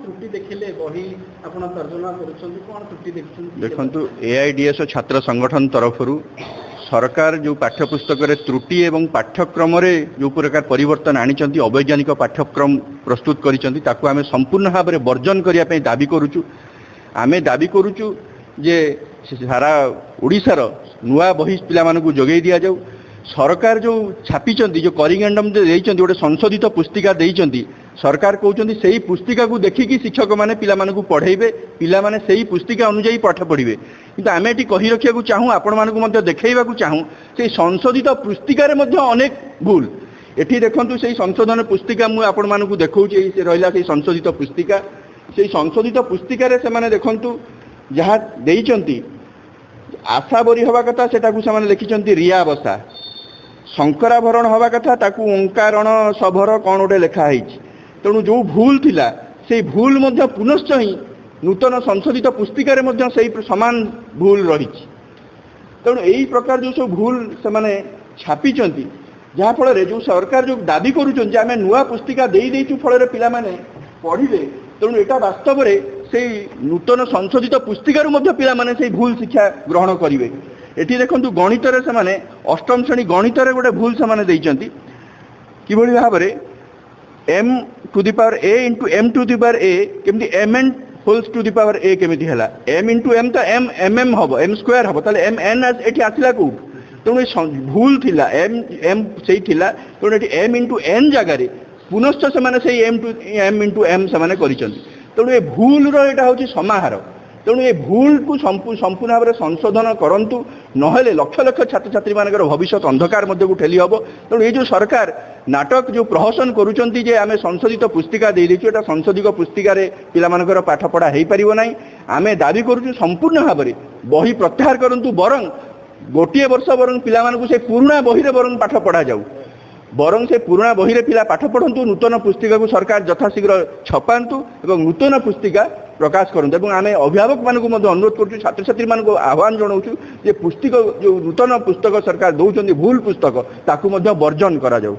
त्रुटि देखिले बही आपण तर्जमा करूछन कोन त्रुटि देखछन देखंतु एआईडीएस छात्र संगठन तरफरु सरकार जो पाठ्यपुस्तक रे त्रुटि एवं पाठ्यक्रम रे जो प्रकार परिवर्तन आनिचंती अवैज्ञानिक पाठ्यक्रम प्रस्तुत करिसंती ताकू आमे संपूर्ण भाव में वर्जन करिया पे दाबी करूछु। आमे दाबी करूछु जे सारा ओडिसा रो नुआ बही पिला मानकू जोगै दिया जाऊ। सरकार जो छापिचंती जो करिगेंडम देइचंती गोटे संशोधित पुस्तिका देइचंती सरकार कहउचंती सेही पुस्तिका को देखिकी शिक्षक माने पिला मानकू पढाइबे पिला माने सेही पुस्तिका अनुसार पाठ पढिबे। किंतु आमे एटी कहि रखिया को चाहू आपण मानकू मध्ये देखाइबा को चाहू सेही संशोधित पुस्तिका रे मध्ये अनेक भूल एठी देखंतु सेही संशोधन पुस्तिका मु आपण मानकू देखौची से रहिला सेही संशोधित पुस्तिका सेही संशोधित पुस्तिका रे से माने देखंतु जहा देइचंती आशाबरी हवा कथा सेटाकू से माने लिखिचंती रिया बसा शंकराभरण हवा कथा ताकू ओंकारण सभर कौन गोटे लिखाई तेणु जो भूल थिला से भूल मध्य पुनश्च ही नूतन संशोधित पुस्तिका से सामान भूल रही तेणु यही प्रकार जो सब भूल से माने छापिचंती जहाँफल जो सरकार जो दाबी करुँच आम नुआ पुस्तिका देचु फल पिला माने पढ़िले तेणु यहाँ वास्तव में से नूतन संशोधित पुस्तिकार पिला माने से भूल शिक्षा ग्रहण करेंगे। एठी देखंतु गणित रे से माने अष्टम श्रेणी गणित रे गोटे भूल से माने देइचंती किभଳି भाबरे m to the power a into m to the power a केमती mn होल्स टू द पावर a केमिति हला m into m त m mm हबो m स्क्वायर हबो ताले mn एठी आसिला को तेणु भूल थिला m सेही थिला तेणु एठी m into n जगह रे पुनश्च से माने सेही m into m से माने करिचंती तेणु ए भूल रो एटा होची समाहार तेणु ये भूल को संपूर्ण भाव में संशोधन करंतु नहले लक्ष लक्ष छात्र छात्री मानकर भविष्य अंधकार मध्य को ठेली हम। तेणु ये जो सरकार नाटक जो प्रहसन करुँच जे आम संशोधित पुस्तिका दे देचु एटा संशोधित पुस्तिका पिला मानकर पाठ पढ़ा हो पारिबो नाही। आमे दाबी करूँ संपूर्ण भाव में बही प्रत्याहार करंतु बरं गोटे वर्ष बरं पिला मानकु से पुराणा बही रे बरं पाठ पढ़ा जाऊ बरं से पुराणा बही रे पिला पाठ पढ़ंतु नूतन पुस्तिका को सरकार यथाशीघ्र छपांतु एवं नूतन पुस्तिका प्रकाश करते और आम अभिभावक मानक अनुरोध करूँ छात्र छात्री मानक आह्वान जनाऊँ जे पुस्तक जो नूतन पुस्तक सरकार दौरान भूल पुस्तक ताकू वर्जन करा जाऊ।